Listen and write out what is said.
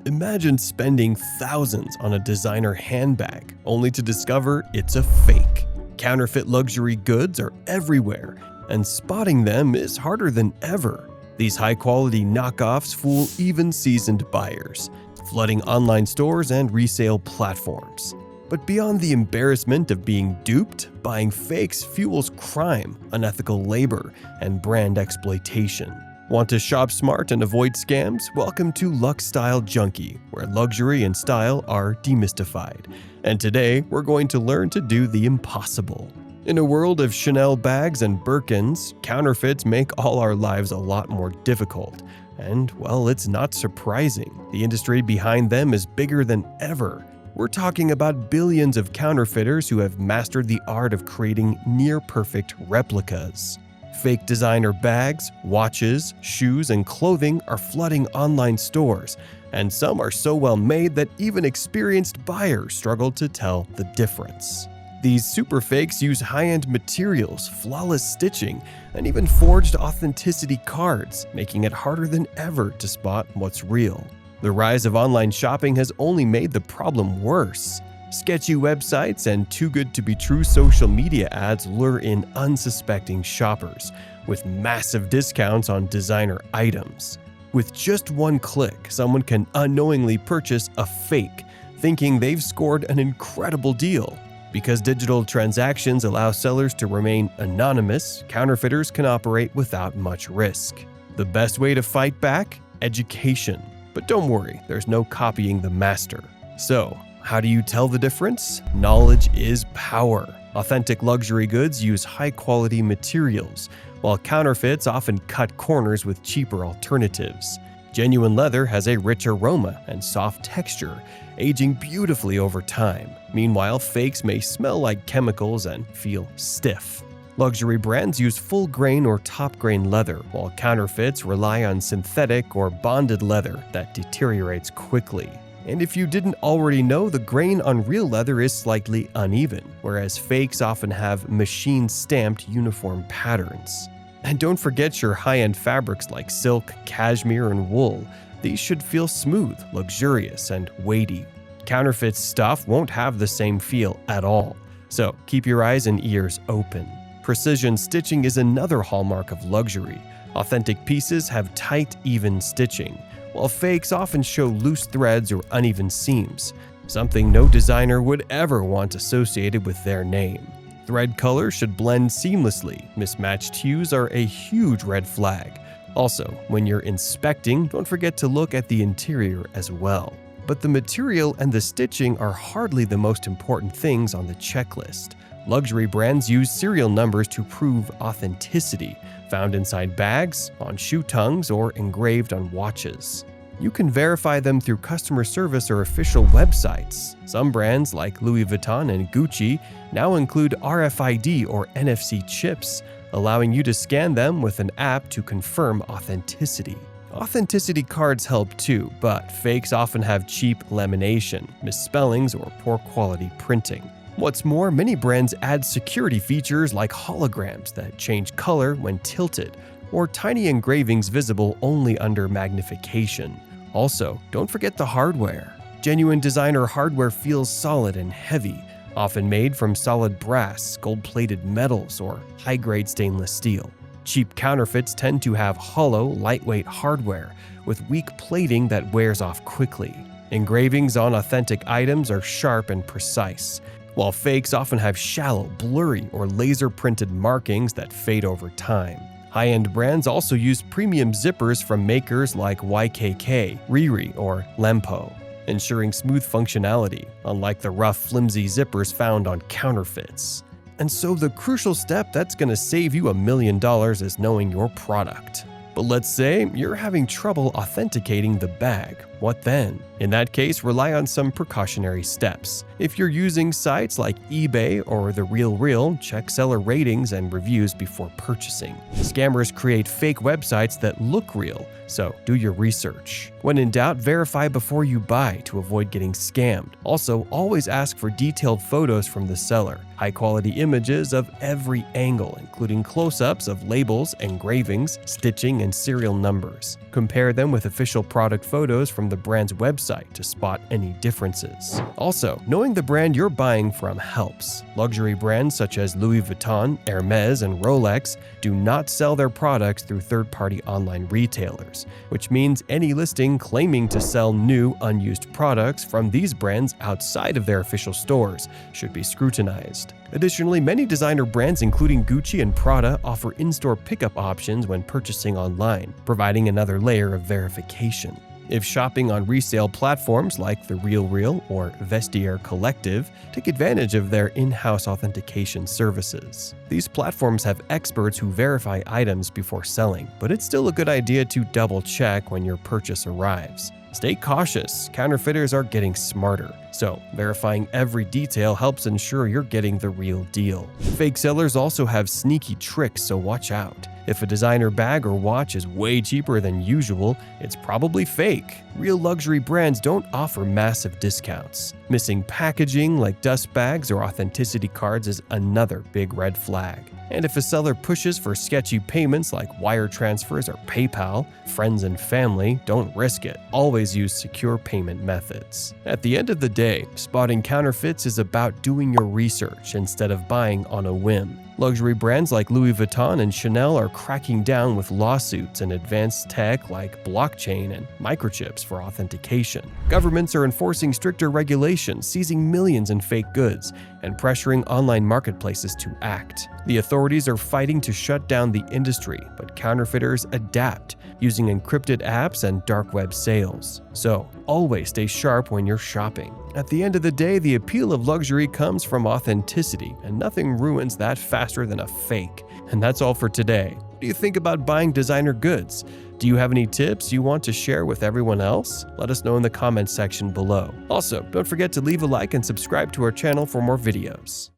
Imagine spending thousands on a designer handbag only to discover it's a fake. Counterfeit luxury goods are everywhere, and spotting them is harder than ever. These high-quality knockoffs fool even seasoned buyers, flooding online stores and resale platforms. But beyond the embarrassment of being duped, buying fakes fuels crime, unethical labor, and brand exploitation. Want to shop smart and avoid scams? Welcome to Lux Style Junkie, where luxury and style are demystified. And today, we're going to learn to do the impossible. In a world of Chanel bags and Birkins, counterfeits make all our lives a lot more difficult. And, well, it's not surprising. The industry behind them is bigger than ever. We're talking about billions of counterfeiters who have mastered the art of creating near-perfect replicas. Fake designer bags, watches, shoes, and clothing are flooding online stores, and some are so well made that even experienced buyers struggle to tell the difference. These super fakes use high-end materials, flawless stitching, and even forged authenticity cards, making it harder than ever to spot what's real. The rise of online shopping has only made the problem worse. Sketchy websites and too-good-to-be-true social media ads lure in unsuspecting shoppers, with massive discounts on designer items. With just one click, someone can unknowingly purchase a fake, thinking they've scored an incredible deal. Because digital transactions allow sellers to remain anonymous, counterfeiters can operate without much risk. The best way to fight back? Education. But don't worry, there's no copying the master. So, how do you tell the difference? Knowledge is power. Authentic luxury goods use high-quality materials, while counterfeits often cut corners with cheaper alternatives. Genuine leather has a rich aroma and soft texture, aging beautifully over time. Meanwhile, fakes may smell like chemicals and feel stiff. Luxury brands use full-grain or top-grain leather, while counterfeits rely on synthetic or bonded leather that deteriorates quickly. And if you didn't already know, the grain on real leather is slightly uneven, whereas fakes often have machine-stamped uniform patterns. And don't forget your high-end fabrics like silk, cashmere, and wool. These should feel smooth, luxurious, and weighty. Counterfeit stuff won't have the same feel at all, so keep your eyes and ears open. Precision stitching is another hallmark of luxury. Authentic pieces have tight, even stitching, while fakes often show loose threads or uneven seams, something no designer would ever want associated with their name. Thread color should blend seamlessly. Mismatched hues are a huge red flag. Also, when you're inspecting, don't forget to look at the interior as well. But the material and the stitching are hardly the most important things on the checklist. Luxury brands use serial numbers to prove authenticity, found inside bags, on shoe tongues, or engraved on watches. You can verify them through customer service or official websites. Some brands like Louis Vuitton and Gucci now include RFID or NFC chips, allowing you to scan them with an app to confirm authenticity. Authenticity cards help too, but fakes often have cheap lamination, misspellings, or poor quality printing. What's more, many brands add security features like holograms that change color when tilted, or tiny engravings visible only under magnification. Also, don't forget the hardware. Genuine designer hardware feels solid and heavy, often made from solid brass, gold-plated metals, or high-grade stainless steel. Cheap counterfeits tend to have hollow, lightweight hardware with weak plating that wears off quickly. Engravings on authentic items are sharp and precise, while fakes often have shallow, blurry, or laser-printed markings that fade over time. High-end brands also use premium zippers from makers like YKK, Riri, or Lempo, ensuring smooth functionality, unlike the rough, flimsy zippers found on counterfeits. And so the crucial step that's going to save you $1 million is knowing your product. But let's say you're having trouble authenticating the bag. What then? In that case, rely on some precautionary steps. If you're using sites like eBay or The RealReal, check seller ratings and reviews before purchasing. Scammers create fake websites that look real, so do your research. When in doubt, verify before you buy to avoid getting scammed. Also, always ask for detailed photos from the seller, high-quality images of every angle, including close-ups of labels, engravings, stitching, and serial numbers. Compare them with official product photos from the brand's website to spot any differences. Also, knowing the brand you're buying from helps. Luxury brands such as Louis Vuitton, HERMÈS, and Rolex do not sell their products through third-party online retailers, which means any listing claiming to sell new, unused products from these brands outside of their official stores should be scrutinized. Additionally, many designer brands, including Gucci and Prada, offer in-store pickup options when purchasing online, providing another layer of verification. If shopping on resale platforms like The RealReal or Vestiaire Collective, take advantage of their in-house authentication services. These platforms have experts who verify items before selling, but it's still a good idea to double-check when your purchase arrives. Stay cautious, counterfeiters are getting smarter, so verifying every detail helps ensure you're getting the real deal. Fake sellers also have sneaky tricks, so watch out. If a designer bag or watch is way cheaper than usual, it's probably fake. Real luxury brands don't offer massive discounts. Missing packaging like dust bags or authenticity cards is another big red flag. And if a seller pushes for sketchy payments like wire transfers or PayPal, friends and family don't risk it. Always use secure payment methods. At the end of the day, spotting counterfeits is about doing your research instead of buying on a whim. Luxury brands like Louis Vuitton and Chanel are cracking down with lawsuits and advanced tech like blockchain and microchips for authentication. Governments are enforcing stricter regulations, seizing millions in fake goods, and pressuring online marketplaces to act. The authorities are fighting to shut down the industry, but counterfeiters adapt, using encrypted apps and dark web sales. So, always stay sharp when you're shopping. At the end of the day, the appeal of luxury comes from authenticity, and nothing ruins that faster than a fake. And that's all for today. What do you think about buying designer goods? Do you have any tips you want to share with everyone else? Let us know in the comments section below. Also, don't forget to leave a like and subscribe to our channel for more videos.